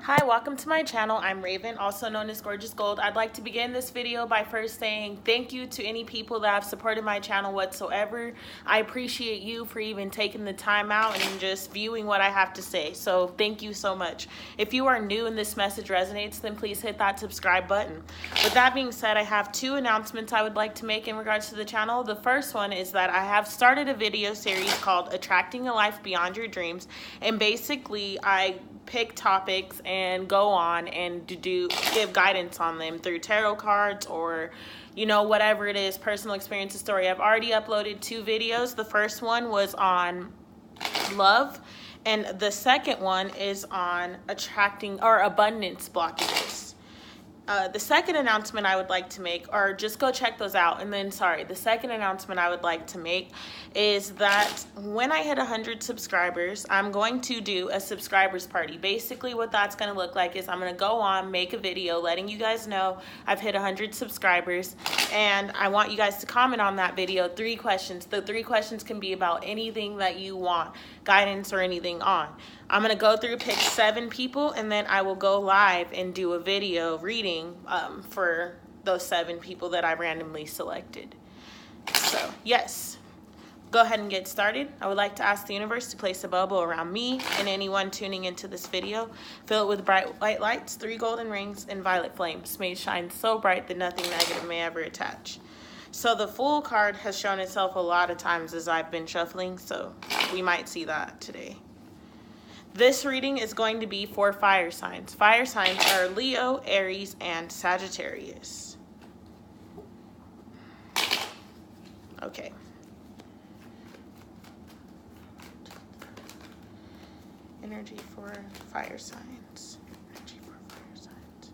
Hi, welcome to my channel. I'm Raven, also known as Gorgeous Gold. I'd like to begin this video by first saying thank you to any people that have supported my channel whatsoever. I appreciate you for even taking the time out and just viewing what I have to say. So thank you so much. If you are new and this message resonates, then please hit that subscribe button. With that being said, I have two announcements I would like to make in regards to the channel. The first one is that I have started a video series called Attracting a Life Beyond Your Dreams. And basically, I pick topics and go on and give guidance on them through tarot cards or whatever it is, personal experience, story. I've already uploaded two videos. The first one was on love, and the second one is on attracting or abundance blockages. The second announcement I would like to make, or just go check those out. And then, the second announcement I would like to make is that when I hit 100 subscribers, I'm going to do a subscribers party. Basically, what that's going to look like is I'm going to go on, make a video letting you guys know I've hit 100 subscribers. And I want you guys to comment on that video 3 questions. The 3 questions can be about anything that you want guidance or anything on. I'm going to go through, pick 7 people, and then I will go live and do a video reading for those 7 people that I randomly selected. So, yes, go ahead and get started. I would like to ask the universe to place a bubble around me and anyone tuning into this video. Fill it with bright white lights, 3 golden rings, and violet flames. May it shine so bright that nothing negative may ever attach. So the Fool card has shown itself a lot of times as I've been shuffling, so we might see that today. This reading is going to be for fire signs. Fire signs are Leo, Aries, and Sagittarius. Okay. Energy for fire signs. Energy for fire signs.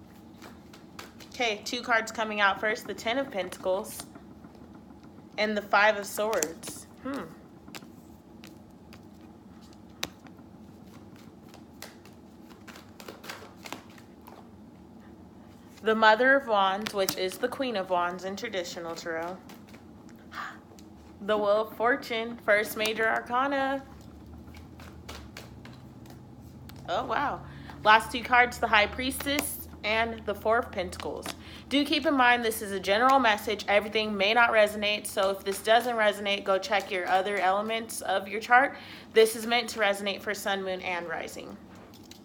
Okay, 2 cards coming out first. The 10 of Pentacles and the 5 of Swords. The Mother of Wands, which is the Queen of Wands in traditional tarot. The Wheel of Fortune, first major arcana. Oh, wow. Last 2 cards, the High Priestess and the 4 of Pentacles. Do keep in mind this is a general message. Everything may not resonate, so if this doesn't resonate, go check your other elements of your chart. This is meant to resonate for Sun, Moon, and Rising.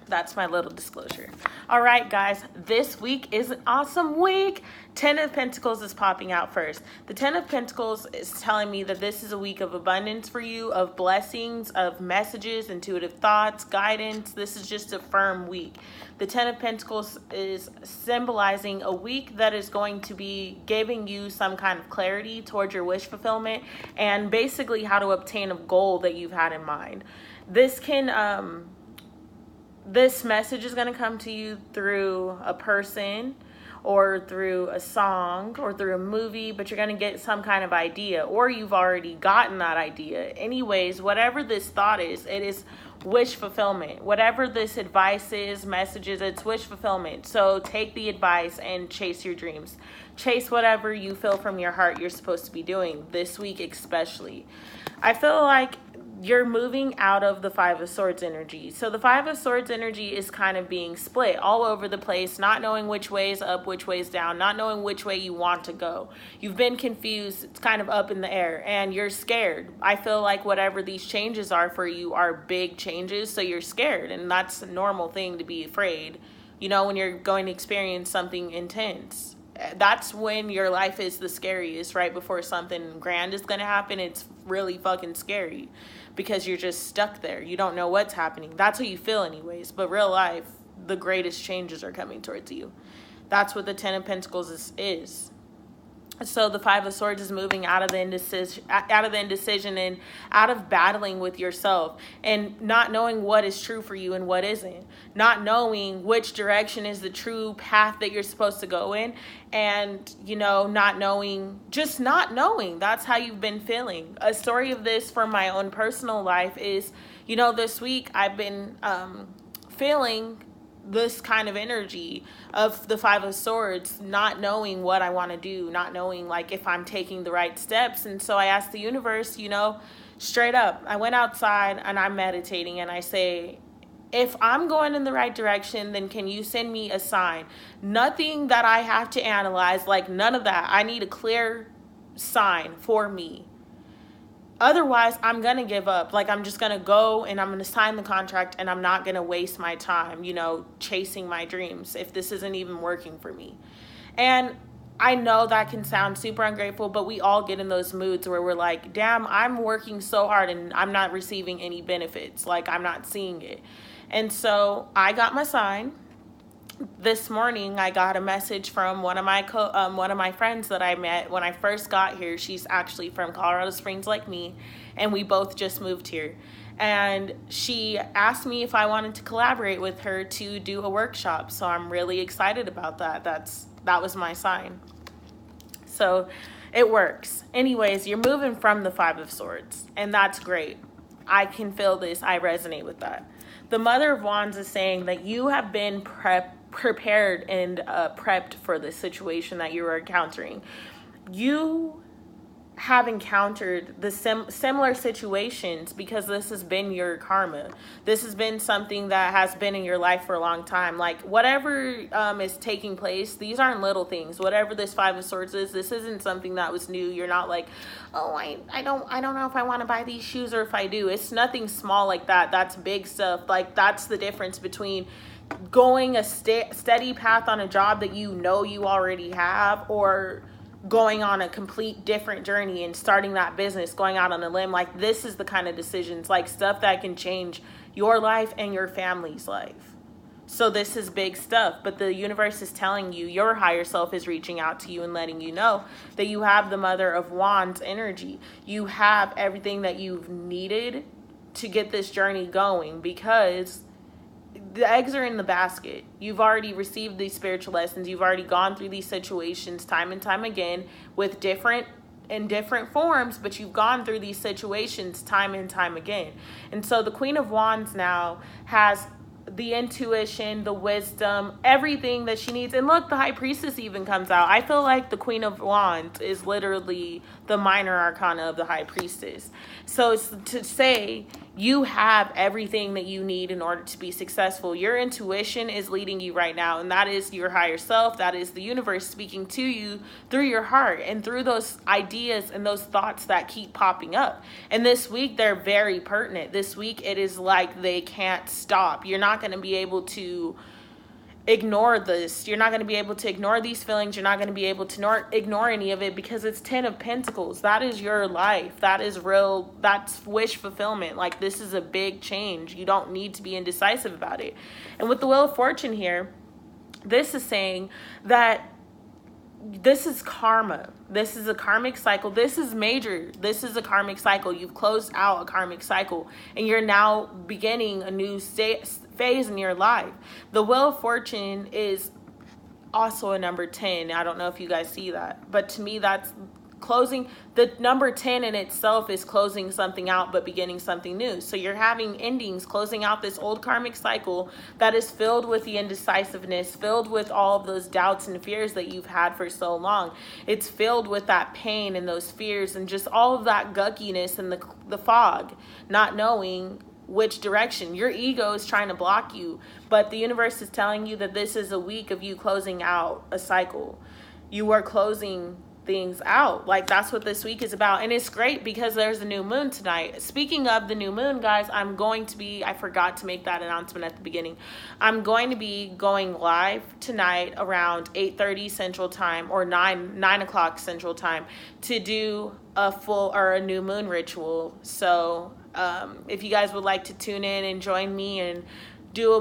That's my little disclosure. All right, guys, this week is an awesome week. 10 of Pentacles is popping out first. The 10 of Pentacles is telling me that this is a week of abundance for you, of blessings, of messages, intuitive thoughts, guidance. This is just a firm week. The 10 of Pentacles is symbolizing a week that is going to be giving you some kind of clarity towards your wish fulfillment and basically how to obtain a goal that you've had in mind. This message is going to come to you through a person or through a song or through a movie, but you're going to get some kind of idea, or you've already gotten that idea. Anyways, whatever this thought is, it is wish fulfillment. Whatever this advice is, messages, it's wish fulfillment. So take the advice and chase your dreams. Chase whatever you feel from your heart you're supposed to be doing this week especially. I feel like you're moving out of the 5 of Swords energy. So the 5 of Swords energy is kind of being split all over the place, not knowing which way is up, which way is down, not knowing which way you want to go. You've been confused. It's kind of up in the air and you're scared. I feel like whatever these changes are for you are big changes, so you're scared, and that's a normal thing to be afraid, when you're going to experience something intense. That's when your life is the scariest, right before something grand is going to happen. It's really fucking scary because you're just stuck there. You don't know what's happening. That's how you feel anyways. But real life, the greatest changes are coming towards you. That's what the 10 of Pentacles is. So the 5 of Swords is moving out of the indecision and out of battling with yourself and not knowing what is true for you and what isn't. Not knowing which direction is the true path that you're supposed to go in, and not knowing. That's how you've been feeling. A story of this from my own personal life is, this week I've been feeling this kind of energy of the 5 of Swords, not knowing what I want to do, not knowing if I'm taking the right steps. And so I asked the universe, straight up, I went outside and I'm meditating and I say, if I'm going in the right direction, then can you send me a sign? Nothing that I have to analyze, like none of that. I need a clear sign for me. Otherwise, I'm going to give up. Like, I'm just going to go and I'm going to sign the contract, and I'm not going to waste my time, you know, chasing my dreams if this isn't even working for me. And I know that can sound super ungrateful, but we all get in those moods where we're like, damn, I'm working so hard and I'm not receiving any benefits. Like, I'm not seeing it. And so I got my sign. This morning I got a message from one of my friends that I met when I first got here. She's actually from Colorado Springs like me, and we both just moved here. And she asked me if I wanted to collaborate with her to do a workshop. So I'm really excited about that. That was my sign. So it works. Anyways, you're moving from the Five of Swords, and that's great. I can feel this. I resonate with that. The Mother of Wands is saying that you have been prepared and prepped for the situation that you are encountering. You have encountered the similar situations because this has been your karma. This has been something that has been in your life for a long time. Like, whatever is taking place, these aren't little things. Whatever this Five of Swords is, this isn't something that was new. You're not like, oh, I don't know if I want to buy these shoes, or if I do. It's nothing small like that. That's big stuff. Like, that's the difference between going a steady path on a job that you know you already have, or going on a complete different journey and starting that business, going out on a limb. Like, this is the kind of decisions, like stuff that can change your life and your family's life. So this is big stuff, but the universe is telling you, your higher self is reaching out to you and letting you know that you have the Mother of Wands energy. You have everything that you've needed to get this journey going, because the eggs are in the basket. You've already received these spiritual lessons. You've already gone through these situations time and time again with different forms, but you've gone through these situations time and time again. And so the Queen of Wands now has the intuition, the wisdom, everything that she needs. And look, the High Priestess even comes out. I feel like the Queen of Wands is literally the minor arcana of the High Priestess. So it's to say you have everything that you need in order to be successful. Your intuition is leading you right now, and that is your higher self. That is the universe speaking to you through your heart and through those ideas and those thoughts that keep popping up. And this week, they're very pertinent. This week, it is like they can't stop. You're not going to be able to ignore this. You're not going to be able to ignore these feelings. You're not going to be able to ignore any of it, because it's 10 of Pentacles. That is your life. That is real. That's wish fulfillment. Like, this is a big change. You don't need to be indecisive about it. And with the Wheel of Fortune here, this is saying that this is karma. This is a karmic cycle. This is major. This is a karmic cycle. You've closed out a karmic cycle, and you're now beginning a new phase in your life. The Wheel of Fortune is also a number 10. I don't know if you guys see that, but to me, that's closing. The number 10 in itself is closing something out but beginning something new. So you're having endings, closing out this old karmic cycle that is filled with the indecisiveness, filled with all of those doubts and fears that you've had for so long. It's filled with that pain and those fears and just all of that guckiness and the fog, not knowing which direction. Your ego is trying to block you, but the universe is telling you that this is a week of you closing out a cycle. You are closing things out. Like, that's what this week is about. And it's great because there's a new moon tonight. Speaking of the new moon, guys, I forgot to make that announcement at the beginning. I'm going to be going live tonight around 8:30 Central Time, or 9 o'clock Central Time, to do a new moon ritual. So if you guys would like to tune in and join me and do a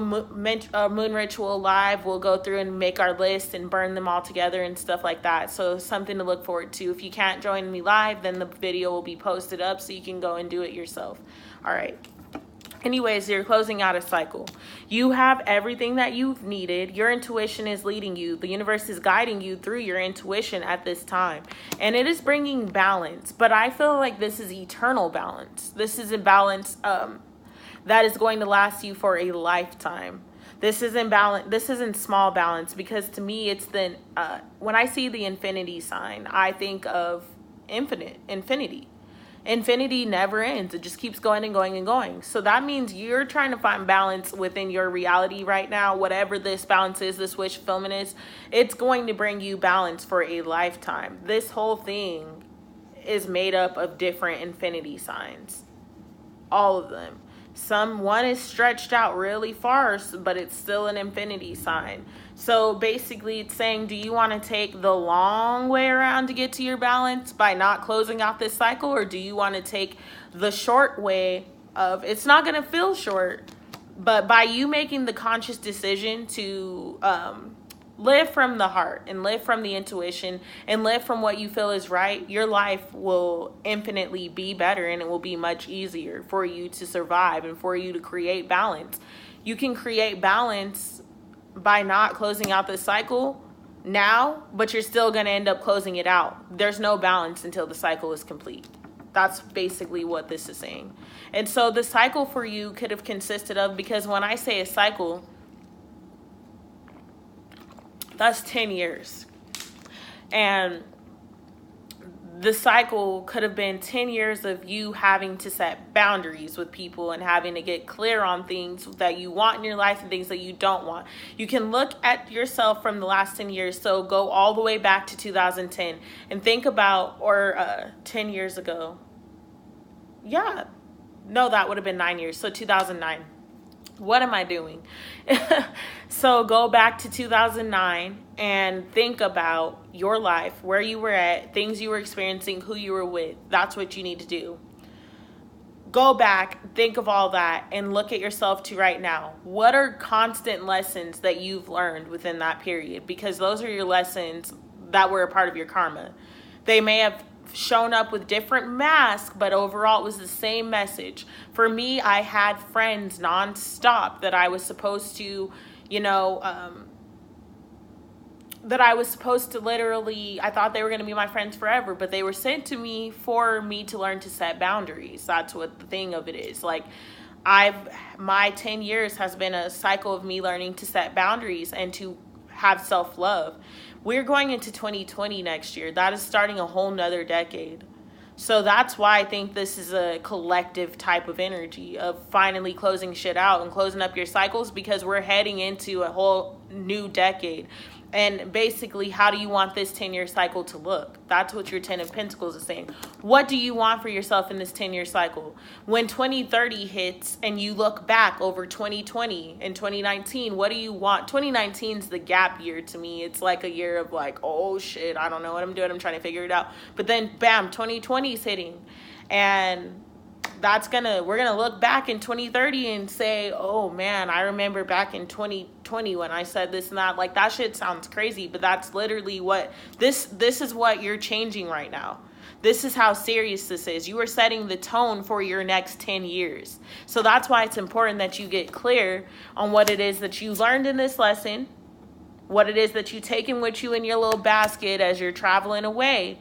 moon ritual live, we'll go through and make our list and burn them all together and stuff like that. So something to look forward to. If you can't join me live, then the video will be posted up so you can go and do it yourself. All right. Anyways, you're closing out a cycle. You have everything that you've needed. Your intuition is leading you. The universe is guiding you through your intuition at this time. And it is bringing balance. But I feel like this is eternal balance. This is a balance that is going to last you for a lifetime. This isn't balance. This isn't small balance, because to me, it's when I see the infinity sign, I think of infinity. Infinity never ends. It just keeps going and going and going. So that means you're trying to find balance within your reality right now. Whatever this balance is, this wish fulfillment is, it's going to bring you balance for a lifetime. This whole thing is made up of different infinity signs. All of them. One is stretched out really far, but it's still an infinity sign. So basically it's saying, do you want to take the long way around to get to your balance by not closing out this cycle? Or do you want to take the short way of, it's not going to feel short, but by you making the conscious decision to live from the heart and live from the intuition and live from what you feel is right, your life will infinitely be better, and it will be much easier for you to survive and for you to create balance. You can create balance by not closing out this cycle now, but you're still going to end up closing it out. There's no balance until the cycle is complete. That's basically what this is saying. And so the cycle for you could have consisted of, because when I say a cycle, that's 10 years. And the cycle could have been 10 years of you having to set boundaries with people and having to get clear on things that you want in your life and things that you don't want. You can look at yourself from the last 10 years. So go all the way back to 2010 and think about, or 10 years ago. Yeah, no, that would have been 9 years. So 2009. What am I doing? So go back to 2009 and think about your life, where you were at, things you were experiencing, who you were with. That's what you need to do. Go back, think of all that, and look at yourself to right now. What are constant lessons that you've learned within that period? Because those are your lessons that were a part of your karma. They may have shown up with different masks, but overall it was the same message. For me, I had friends nonstop that I was supposed to, that I was supposed to literally, I thought they were going to be my friends forever, but they were sent to me for me to learn to set boundaries. That's what the thing of it is. Like, my 10 years has been a cycle of me learning to set boundaries and to have self-love. We're going into 2020 next year. That is starting a whole nother decade. So that's why I think this is a collective type of energy of finally closing shit out and closing up your cycles, because we're heading into a whole new decade. And basically, how do you want this 10-year cycle to look? That's what your 10 of Pentacles is saying. What do you want for yourself in this 10-year cycle? When 2030 hits and you look back over 2020 and 2019, what do you want? 2019 is the gap year to me. It's like a year of like, oh shit, I don't know what I'm doing. I'm trying to figure it out. But then bam, 2020 is hitting. And we're gonna look back in 2030 and say, oh man, I remember back in 2020 when I said this and that. Like, that shit sounds crazy, but that's literally what this is what you're changing right now. This is how serious this is. You are setting the tone for your next 10 years. So that's why it's important that you get clear on what it is that you learned in this lesson, what it is that you taking with you in your little basket as you're traveling away,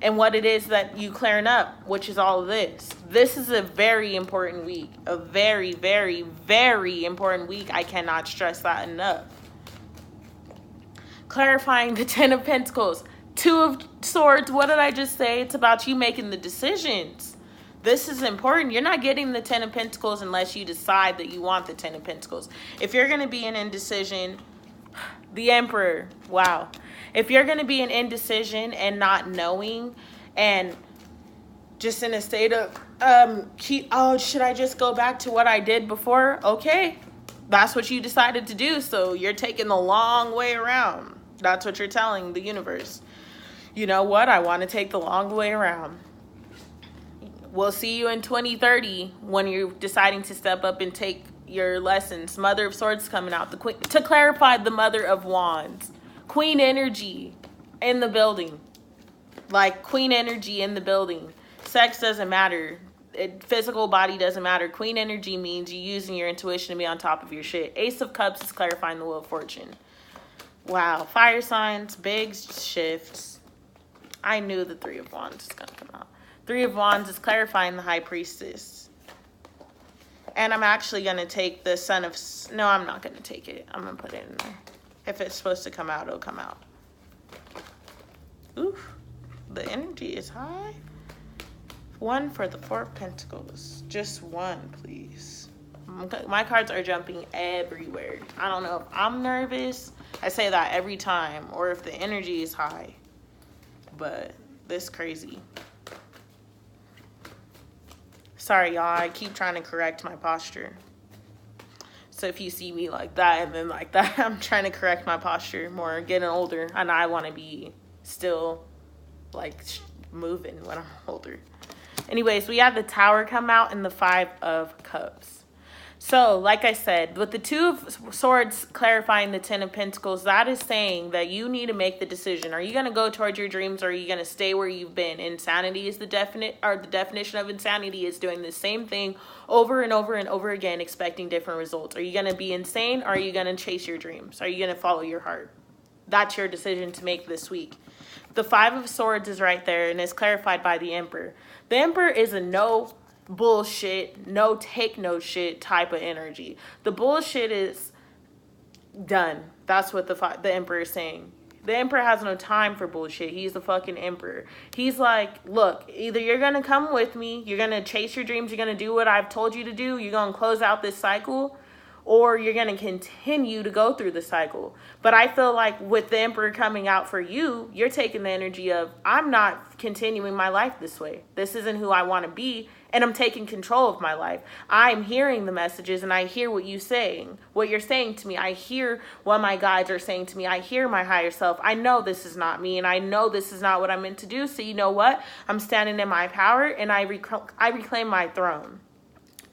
and what it is that you clearing up, which is all of this. This is a very important week. A very, very, very important week. I cannot stress that enough. Clarifying the 10 of Pentacles. 2 of Swords. What did I just say? It's about you making the decisions. This is important. You're not getting the 10 of Pentacles unless you decide that you want the 10 of Pentacles. If you're going to be in indecision, the Emperor. Wow. If you're going to be in indecision and not knowing and just in a state of, should I just go back to what I did before? Okay, that's what you decided to do. So you're taking the long way around. That's what you're telling the universe. You know what? I want to take the long way around. We'll see you in 2030 when you're deciding to step up and take your lessons. Mother of Swords coming out. The Queen. To clarify, the Mother of Wands. Queen energy in the building. Like, Queen energy in the building. Sex doesn't matter. Physical body doesn't matter. Queen energy means you using your intuition to be on top of your shit. Ace of Cups is clarifying the Wheel of Fortune. Wow. Fire signs. Big shifts. I knew the 3 of Wands is going to come out. 3 of Wands is clarifying the High Priestess. And I'm actually going to take the Son of... No, I'm not going to take it. I'm going to put it in there. If it's supposed to come out, it'll come out. Oof. The energy is high. One for the Four of Pentacles. Just one, please. My cards are jumping everywhere. I don't know if I'm nervous. I say that every time. Or if the energy is high. But this crazy. Sorry, y'all. I keep trying to correct my posture. So if you see me like that and then like that, I'm trying to correct my posture more. Getting older. And I want to be still like moving when I'm older. Anyways, we have the Tower come out and the Five of Cups. So, like I said, with the Two of Swords clarifying the Ten of Pentacles, that is saying that you need to make the decision. Are you going to go towards your dreams, or are you going to stay where you've been? Insanity is the definition of insanity is doing the same thing over and over and over again, expecting different results. Are you going to be insane, or are you going to chase your dreams? Are you going to follow your heart? That's your decision to make this week. The Five of Swords is right there, and it's clarified by the Emperor. The Emperor is a no bullshit, no take no shit type of energy. The bullshit is done. That's what the Emperor is saying. The Emperor has no time for bullshit. He's the fucking Emperor. He's like, look, either you're going to come with me, you're going to chase your dreams, you're going to do what I've told you to do, you're going to close out this cycle, or you're going to continue to go through the cycle. But I feel like with the Emperor coming out for you, you're taking the energy of, I'm not continuing my life this way. This isn't who I want to be, and I'm taking control of my life. I'm hearing the messages, and I hear what you're saying to me. I hear what my guides are saying to me. I hear my higher self. I know this is not me, and I know this is not what I'm meant to do. So you know what? I'm standing in my power, and I reclaim my throne.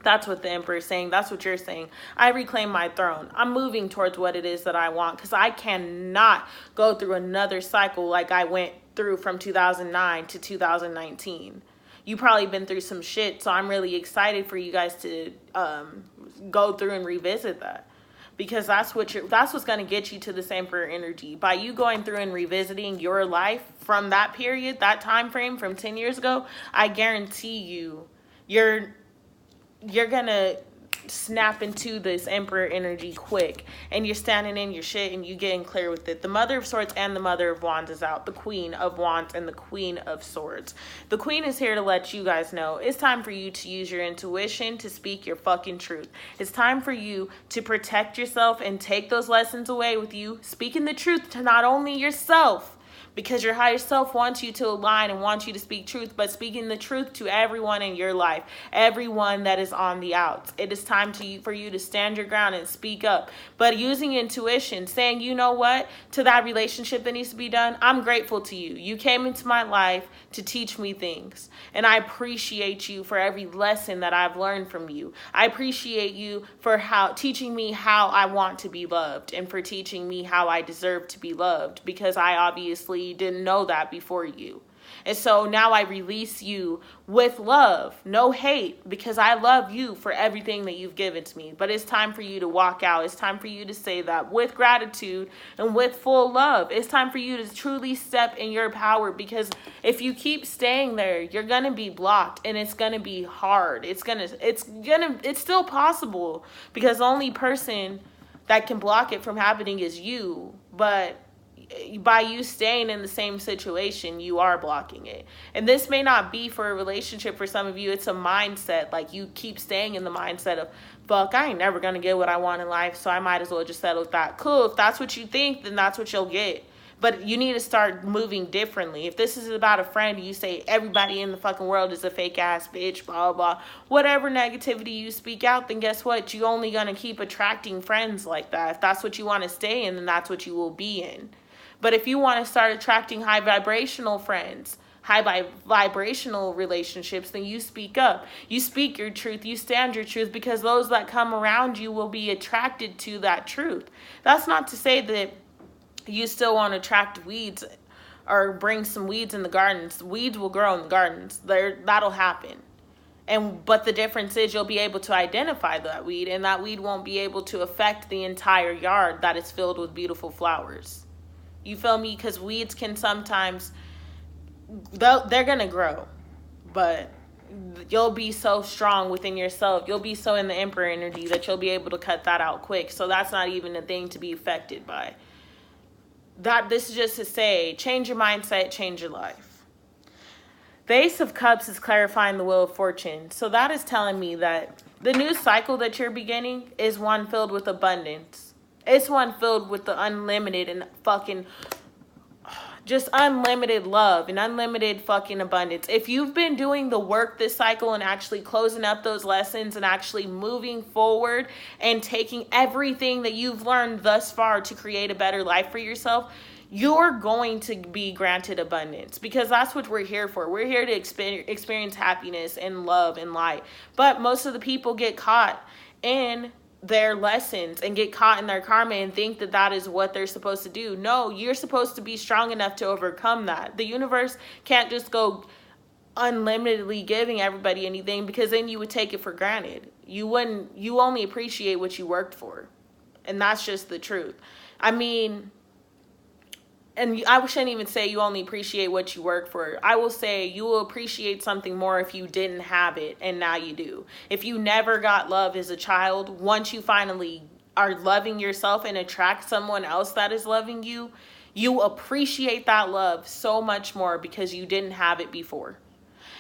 That's what the Emperor is saying. That's what you're saying. I reclaim my throne. I'm moving towards what it is that I want, because I cannot go through another cycle like I went through from 2009 to 2019. You probably been through some shit, so I'm really excited for you guys to go through and revisit that. Because that's what's going to get you to this Emperor energy. By you going through and revisiting your life from that period, that time frame from 10 years ago, I guarantee you, you're going to snap into this Emperor energy quick, and you're standing in your shit and you getting clear with it. The Mother of Swords and the Mother of Wands is out. The Queen of Wands and the Queen of Swords. The Queen is here to let you guys know it's time for you to use your intuition to speak your fucking truth. It's time for you to protect yourself and take those lessons away with you, speaking the truth to not only yourself, because your higher self wants you to align and wants you to speak truth, but speaking the truth to everyone in your life, everyone that is on the outs. It is time for you to stand your ground and speak up, but using intuition, saying, you know what, to that relationship that needs to be done, I'm grateful to you. You came into my life to teach me things, and I appreciate you for every lesson that I've learned from you. I appreciate you for teaching me how I want to be loved, and for teaching me how I deserve to be loved, because I obviously didn't know that before you. And so now I release you with love, no hate, because I love you for everything that you've given to me. But it's time for you to walk out. It's time for you to say that with gratitude and with full love. It's time for you to truly step in your power, because if you keep staying there, you're going to be blocked, and it's going to be hard. It's still possible, because the only person that can block it from happening is you. But by you staying in the same situation, you are blocking it. And this may not be for a relationship. For some of you, it's a mindset. Like, you keep staying in the mindset of, fuck, I ain't never gonna get what I want in life, so I might as well just settle with that. Cool, if that's what you think, then that's what you'll get. But you need to start moving differently. If this is about a friend, you say everybody in the fucking world is a fake ass bitch, blah, blah, blah. Whatever negativity you speak out, then guess what? You're only gonna keep attracting friends like that. If that's what you want to stay in, then that's what you will be in. But if you want to start attracting high vibrational friends, high vibrational relationships, then you speak up. You speak your truth. You stand your truth, because those that come around you will be attracted to that truth. That's not to say that you still want to attract weeds or bring some weeds in the gardens. Weeds will grow in the gardens. That'll happen. But the difference is you'll be able to identify that weed, and that weed won't be able to affect the entire yard that is filled with beautiful flowers. You feel me? Because weeds can sometimes, they're going to grow, but you'll be so strong within yourself. You'll be so in the Emperor energy that you'll be able to cut that out quick. So that's not even a thing to be affected by. This is just to say, change your mindset, change your life. The Ace of Cups is clarifying the Wheel of Fortune. So that is telling me that the new cycle that you're beginning is one filled with abundance. It's one filled with the unlimited and fucking just unlimited love and unlimited fucking abundance. If you've been doing the work this cycle and actually closing up those lessons and actually moving forward and taking everything that you've learned thus far to create a better life for yourself, you're going to be granted abundance, because that's what we're here for. We're here to experience happiness and love and light. But most of the people get caught in their lessons and get caught in their karma and think that that is what they're supposed to do. No, you're supposed to be strong enough to overcome that. The universe can't just go unlimitedly giving everybody anything, because then you would take it for granted. You only appreciate what you worked for. And that's just the truth. I mean, and I shouldn't even say you only appreciate what you work for. I will say you will appreciate something more if you didn't have it and now you do. If you never got love as a child, once you finally are loving yourself and attract someone else that is loving you, you appreciate that love so much more because you didn't have it before.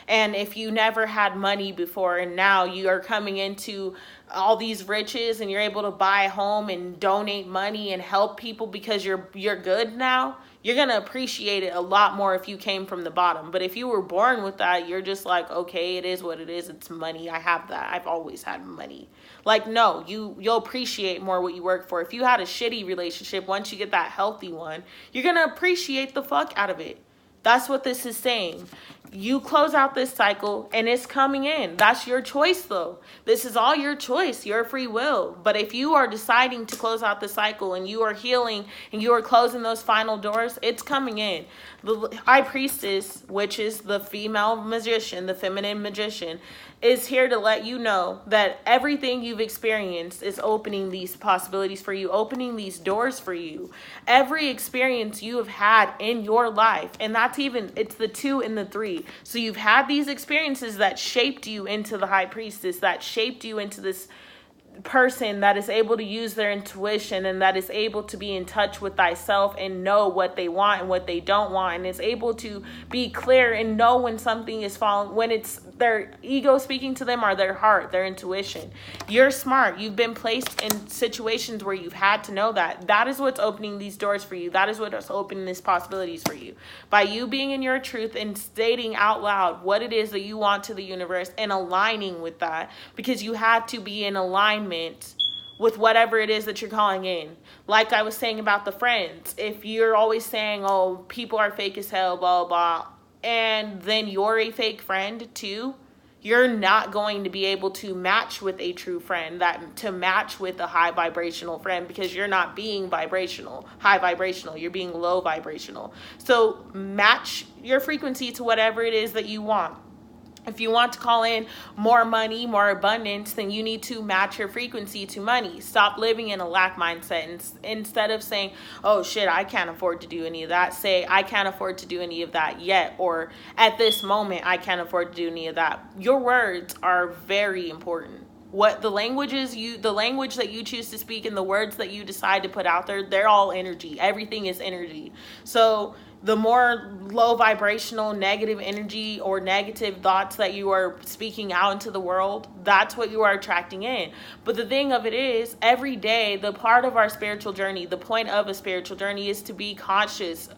And if you never had money before and now you are coming into all these riches and you're able to buy a home and donate money and help people because you're good now, you're going to appreciate it a lot more if you came from the bottom. But if you were born with that, you're just like, okay, it is what it is. It's money. I have that. I've always had money. Like, no, you'll appreciate more what you work for. If you had a shitty relationship, once you get that healthy one, you're going to appreciate the fuck out of it. That's what this is saying. You close out this cycle and it's coming in. That's your choice though. This is all your choice, your free will. But if you are deciding to close out the cycle and you are healing and you are closing those final doors, it's coming in. The High Priestess, which is the female magician, the feminine magician, is here to let you know that everything you've experienced is opening these possibilities for you, opening these doors for you. Every experience you have had in your life, and it's the 2 and the 3. So you've had these experiences that shaped you into the High Priestess, that shaped you into this person that is able to use their intuition and that is able to be in touch with thyself and know what they want and what they don't want, and is able to be clear and know when something is falling, when it's their ego speaking to them or their heart, their intuition. You're smart. You've been placed in situations where you've had to know that. That is what's opening these doors for you. That is what's opening these possibilities for you. By you being in your truth and stating out loud what it is that you want to the universe and aligning with that, because you have to be in alignment with whatever it is that you're calling in. Like I was saying about the friends, if you're always saying, oh, people are fake as hell, blah, blah, and then you're a fake friend too, you're not going to be able to match with a true friend, to match with a high vibrational friend, because you're not being high vibrational, you're being low vibrational. So match your frequency to whatever it is that you want. If you want to call in more money, more abundance, then you need to match your frequency to money. Stop living in a lack mindset. And instead of saying, oh shit, I can't afford to do any of that, say, I can't afford to do any of that yet. Or at this moment, I can't afford to do any of that. Your words are very important. What the language that you choose to speak and the words that you decide to put out there, they're all energy. Everything is energy. So the more low vibrational negative energy or negative thoughts that you are speaking out into the world, that's what you are attracting in. But the thing of it is, every day, the part of our spiritual journey, the point of a spiritual journey is to be conscious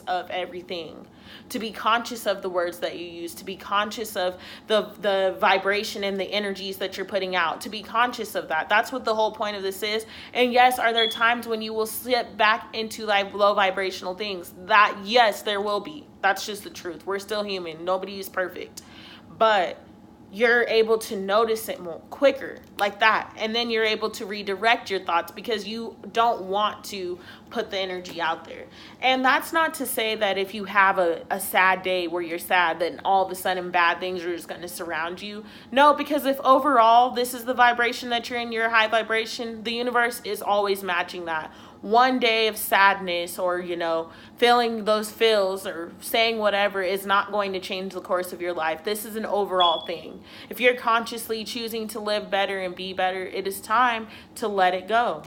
of everything, to be conscious of the words that you use, to be conscious of the vibration and the energies that you're putting out, to be conscious of that. That's what the whole point of this is. And yes, are there times when you will slip back into like low vibrational things? That, yes, there will be. That's just the truth. We're still human. Nobody is perfect. But you're able to notice it more quicker like that. And then you're able to redirect your thoughts because you don't want to put the energy out there. And that's not to say that if you have a sad day where you're sad, then all of a sudden bad things are just going to surround you. No, because if overall this is the vibration that you're in, your high vibration, the universe is always matching that. One day of sadness or, feeling those feels or saying whatever is not going to change the course of your life. This is an overall thing. If you're consciously choosing to live better and be better, it is time to let it go.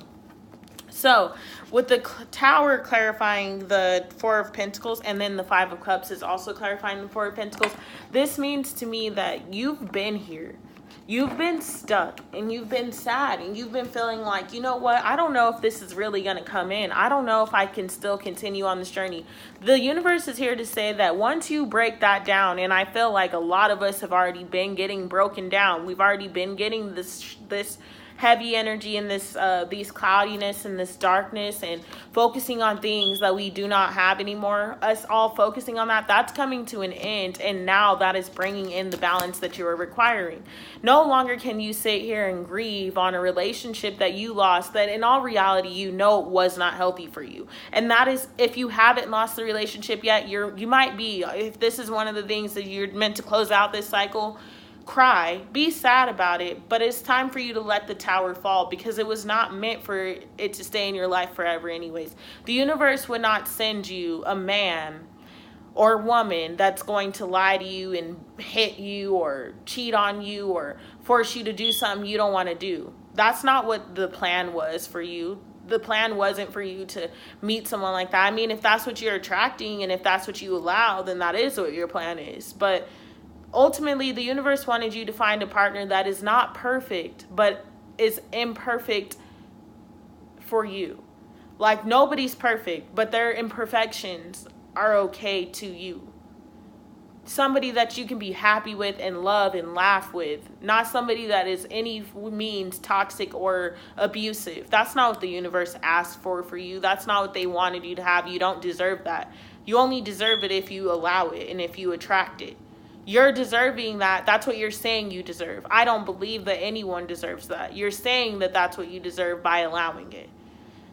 So, with the Tower clarifying the Four of Pentacles, and then the Five of Cups is also clarifying the Four of Pentacles, this means to me that you've been here. You've been stuck, and you've been sad, and you've been feeling like, you know what, I don't know if this is really going to come in. I don't know if I can still continue on this journey. The universe is here to say that once you break that down, and I feel like a lot of us have already been getting broken down. We've already been getting this heavy energy and these cloudiness and this darkness, and focusing on things that we do not have anymore. Us all focusing on that's coming to an end, and now that is bringing in the balance that you are requiring. No longer can you sit here and grieve on a relationship that you lost, that in all reality you know was not healthy for you. And that is, if you haven't lost the relationship yet, you might be, if this is one of the things that you're meant to close out this cycle, cry, be sad about it, but it's time for you to let the Tower fall, because it was not meant for it to stay in your life forever anyways. The universe would not send you a man or woman that's going to lie to you and hit you or cheat on you or force you to do something you don't want to do. That's not what the plan was for you. The plan wasn't for you to meet someone like that. I mean, if that's what you're attracting and if that's what you allow, then that is what your plan is. But ultimately, the universe wanted you to find a partner that is not perfect, but is imperfect for you. Like, nobody's perfect, but their imperfections are okay to you. Somebody that you can be happy with and love and laugh with, not somebody that is any means toxic or abusive. That's not what the universe asked for you. That's not what they wanted you to have. You don't deserve that. You only deserve it if you allow it and if you attract it. You're deserving that. That's what you're saying you deserve. I don't believe that anyone deserves that. You're saying that that's what you deserve by allowing it.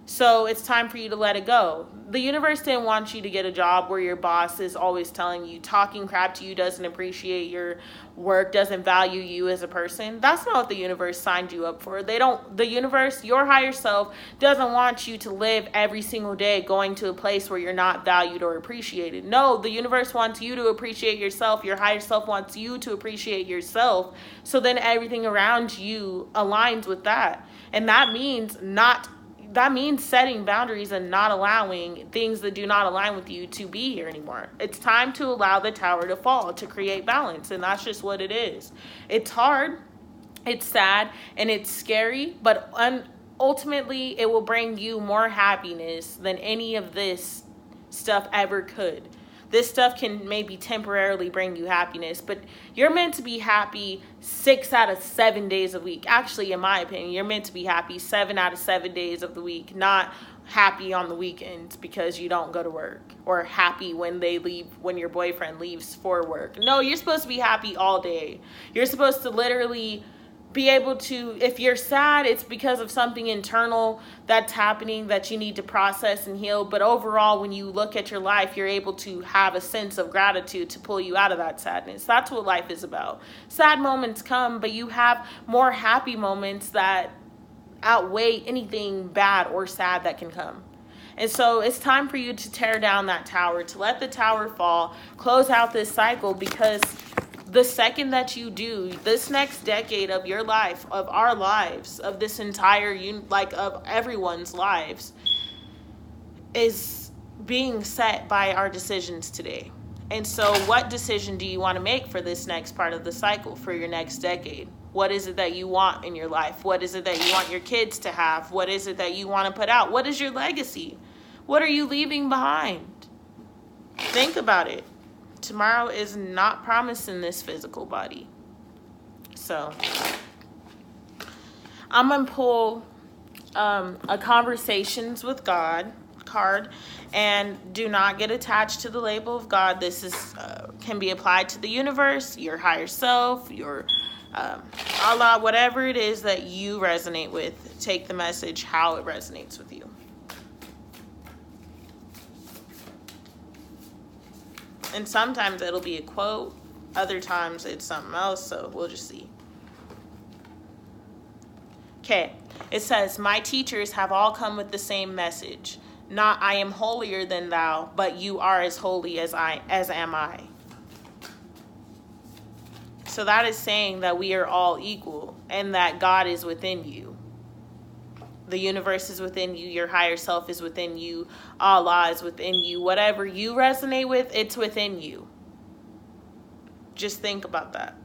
So it's time for you to let it go. The universe didn't want you to get a job where your boss is always telling you, talking crap to you, doesn't appreciate your work, doesn't value you as a person. That's not what the universe signed you up for. The universe, your higher self, doesn't want you to live every single day going to a place where you're not valued or appreciated. No, the universe wants you to appreciate yourself. Your higher self wants you to appreciate yourself. So then everything around you aligns with that. And that means setting boundaries and not allowing things that do not align with you to be here anymore. It's time to allow the Tower to fall, to create balance, and that's just what it is. It's hard, it's sad, and it's scary, but ultimately it will bring you more happiness than any of this stuff ever could. This stuff can maybe temporarily bring you happiness, but you're meant to be happy 6 out of 7 days a week. Actually, in my opinion, you're meant to be happy 7 out of 7 days of the week, not happy on the weekends because you don't go to work, or happy when your boyfriend leaves for work. No, you're supposed to be happy all day. You're supposed to literally be able to, if you're sad, it's because of something internal that's happening that you need to process and heal. But overall, when you look at your life, you're able to have a sense of gratitude to pull you out of that sadness. That's what life is about. Sad moments come, but you have more happy moments that outweigh anything bad or sad that can come. And so it's time for you to tear down that tower, to let the tower fall, close out this cycle, because the second that you do, this next decade of your life, of our lives, of this entire, of everyone's lives, is being set by our decisions today. And so what decision do you want to make for this next part of the cycle, for your next decade? What is it that you want in your life? What is it that you want your kids to have? What is it that you want to put out? What is your legacy? What are you leaving behind? Think about it. Tomorrow is not promised in this physical body. So I'm going to pull a Conversations with God card, and do not get attached to the label of God. This is can be applied to the universe, your higher self, your Allah, whatever it is that you resonate with. Take the message how it resonates with you. And sometimes it'll be a quote, other times it's something else, so we'll just see. Okay, it says, my teachers have all come with the same message. Not I am holier than thou, but you are as holy as am I. So that is saying that we are all equal and that God is within you. The universe is within you. Your higher self is within you. Allah is within you. Whatever you resonate with, it's within you. Just think about that.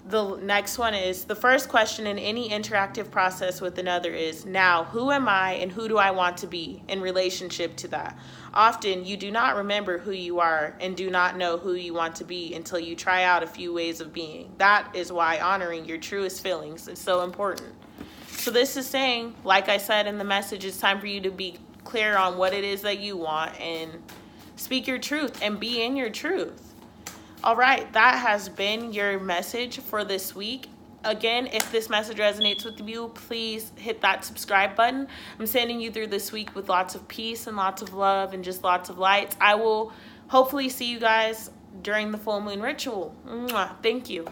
The next one is, the first question in any interactive process with another is, now, who am I and who do I want to be in relationship to that? Often, you do not remember who you are and do not know who you want to be until you try out a few ways of being. That is why honoring your truest feelings is so important. So this is saying, like I said in the message, it's time for you to be clear on what it is that you want and speak your truth and be in your truth. All right, that has been your message for this week. Again, if this message resonates with you, please hit that subscribe button. I'm sending you through this week with lots of peace and lots of love and just lots of lights. I will hopefully see you guys during the full moon ritual. Mwah. Thank you.